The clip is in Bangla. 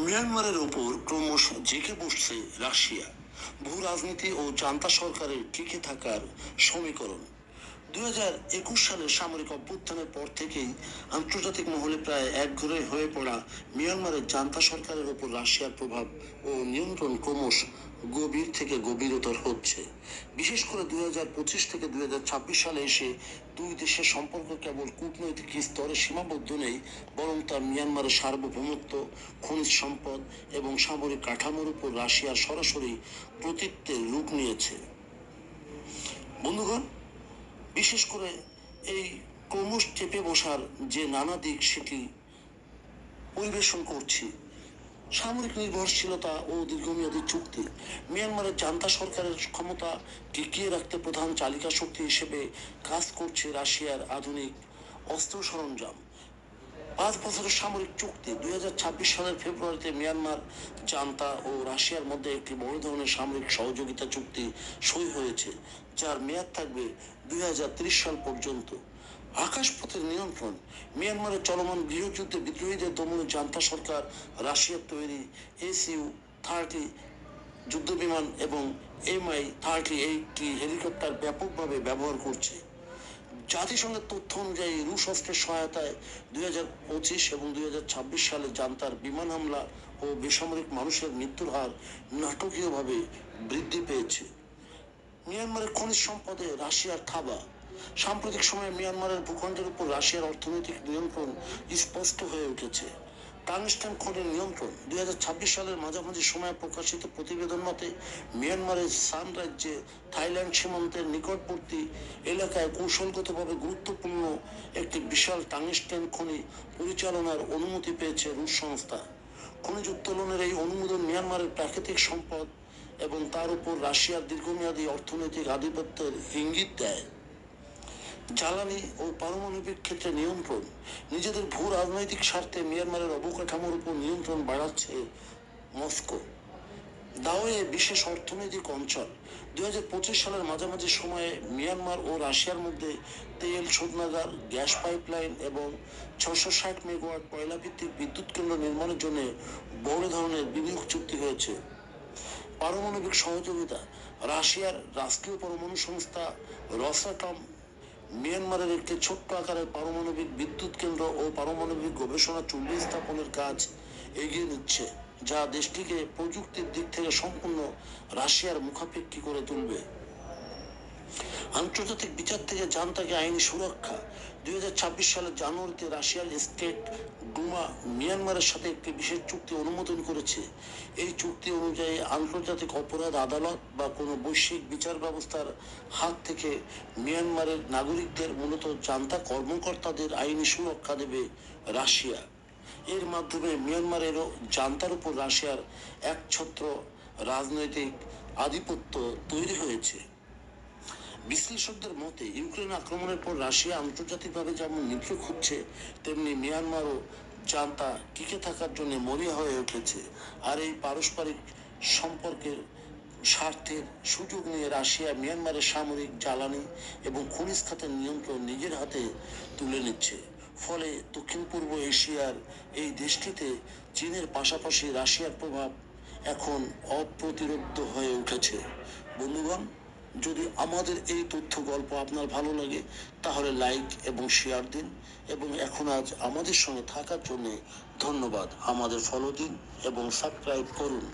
মিয়ানমারের ওপর ক্রমশ জেঁকে বসছে রাশিয়া। ভূ রাজনীতি ও জান্তা সরকারের টিকে থাকার সমীকরণ। 2021 সালের সামরিক অভ্যুত্থানের পর থেকেই আন্তর্জাতিক মহলে প্রায় একঘরে হয়ে পড়া মিয়ানমারের জান্তা সরকারের ওপর রাশিয়ার প্রভাব ও নিয়ন্ত্রণ ক্রমশ গভীর থেকে গভীরতর হচ্ছে। বিশেষ করে 2025 থেকে 2026 সালে এসে দুই দেশের সম্পর্ক কেবল কূটনৈতিক স্তরে সীমাবদ্ধ নেই, বরং তা মিয়ানমারের সার্বভৌমত্ব, খনিজ সম্পদ এবং সামরিক কাঠামোর উপর রাশিয়ার সরাসরি কর্তৃত্বের রূপ নিয়েছে। বন্ধুগণ, বিশেষ করে এই ক্রমশ চেপে বসার যে নানা দিক সেটি পরিবেশন করছি। সামরিক নির্ভরশীলতা ও দীর্ঘমেয়াদী চুক্তি। মিয়ানমারের জান্তা সরকারের ক্ষমতা টিকিয়ে রাখতে প্রধান চালিকা শক্তি হিসেবে কাজ করছে রাশিয়ার আধুনিক অস্ত্র সরঞ্জাম। 5 বছরের সামরিক চুক্তি। 2026 সালের ফেব্রুয়ারিতে মিয়ানমার জান্তা ও রাশিয়ার মধ্যে একটি বড় ধরনের সামরিক সহযোগিতা চুক্তি সই হয়েছে, যার মেয়াদ থাকবে 2030 সাল পর্যন্ত। আকাশপথের নিয়ন্ত্রণ। মিয়ানমারের চলমান গৃহযুদ্ধে বিদ্রোহীদের দমনে জান্তা সরকার রাশিয়ার তৈরি SU-30 যুদ্ধবিমান এবং Mi-38 হেলিকপ্টার ব্যাপকভাবে ব্যবহার করছে। জাতিসংঘের তথ্য অনুযায়ী রুশ অস্ত্রের সহায়তায় 2025 এবং 2026 সালে জান্তার বিমান হামলা ও বেসামরিক মানুষের মৃত্যুর হার নাটকীয়ভাবে বৃদ্ধি পেয়েছে। মিয়ানমারের খনিজ সম্পদে রাশিয়ার থাবা। সাম্প্রতিক সময়ে মিয়ানমারের ভূখণ্ডের উপর রাশিয়ার অর্থনৈতিক নিয়ন্ত্রণ স্পষ্ট হয়ে উঠেছে। টাংস্টেন খনির নিয়ন্ত্রণ। 2026 সালের মাঝামাঝি সময়ে প্রকাশিত প্রতিবেদন মতে, মিয়ানমারের সান রাজ্যে থাইল্যান্ড সীমান্তের নিকটবর্তী এলাকায় কৌশলগতভাবে গুরুত্বপূর্ণ একটি বিশাল টাংস্টেন খনি পরিচালনার অনুমতি পেয়েছে রুশ সংস্থা। খনিজ উত্তোলনের এই অনুমোদন মিয়ানমারের প্রাকৃতিক সম্পদ এবং তার উপর রাশিয়ার দীর্ঘমেয়াদী অর্থনৈতিক আধিপত্যের ইঙ্গিত দেয়। জ্বালানি ও পারমাণবিক ক্ষেত্রে নিয়ন্ত্রণ। নিজেদের ভূ রাজনৈতিক স্বার্থে মিয়ানমারের অবকাঠামোর উপর নিয়ন্ত্রণ বাড়াচ্ছে মস্কো। দাওয়ে বিশেষ অর্থনৈতিক অঞ্চল। 2025 সালের মাঝামাঝি সময়ে মিয়ানমার ও রাশিয়ার মধ্যে তেল শোধনাগার, গ্যাস পাইপলাইন এবং 660 মেগাওয়াট কয়লা ভিত্তিক বিদ্যুৎ কেন্দ্র নির্মাণের জন্য বড় ধরনের বিনিয়োগ চুক্তি হয়েছে। পারমাণবিক সহযোগিতা। রাশিয়ার রাষ্ট্রীয় পরমাণু সংস্থা রসাটম মিয়ানমারের একটি ছোট্ট আকারের পারমাণবিক বিদ্যুৎ কেন্দ্র ও পারমাণবিক গবেষণা চুল্লি স্থাপনের কাজ এগিয়ে নিচ্ছে, যা দেশটিকে প্রযুক্তির দিক থেকে সম্পূর্ণ রাশিয়ার মুখাপেক্ষী করে তুলবে। আন্তর্জাতিক বিচার থেকে জান্তাকে আইনি সুরক্ষা। 2026 সালের জানুয়ারিতে রাশিয়ার স্টেট ডুমা মিয়ানমারের সাথে একটি বিশেষ চুক্তি অনুমোদন করেছে। এই চুক্তি অনুযায়ী আন্তর্জাতিক অপরাধ আদালত বা কোনো বৈশ্বিক বিচার ব্যবস্থার হাত থেকে মিয়ানমারের নাগরিকদের, মূলত জান্তা কর্মকর্তাদের আইনি সুরক্ষা দেবে রাশিয়া। এর মাধ্যমে মিয়ানমারেরও জান্তার উপর রাশিয়ার একছত্র রাজনৈতিক আধিপত্য তৈরি হয়েছে। বিশ্লেষকদের মতে, ইউক্রেন আক্রমণের পর রাশিয়া আন্তর্জাতিকভাবে যেমন নিদ্রক হচ্ছে, তেমনি মিয়ানমারও জান্তা টিকে থাকার জন্য মরিয়া হয়ে উঠেছে। আর এই পারস্পরিক সম্পর্কের স্বার্থের সুযোগ নিয়ে রাশিয়া মিয়ানমারের সামরিক, জ্বালানি এবং খনিজ খাতের নিয়ন্ত্রণ নিজের হাতে তুলে নিচ্ছে। ফলে দক্ষিণ পূর্ব এশিয়ার এই দেশটিতে চীনের পাশাপাশি রাশিয়ার প্রভাব এখন অপ্রতিরোধ্য হয়ে উঠেছে। বন্ধুগণ, যদি আমাদের এই তথ্য গল্প আপনার ভালো লাগে তাহলে লাইক এবং শেয়ার দিন, এবং এখন আজ আমাদের সঙ্গে থাকার জন্য ধন্যবাদ। আমাদের ফলো দিন এবং সাবস্ক্রাইব করুন।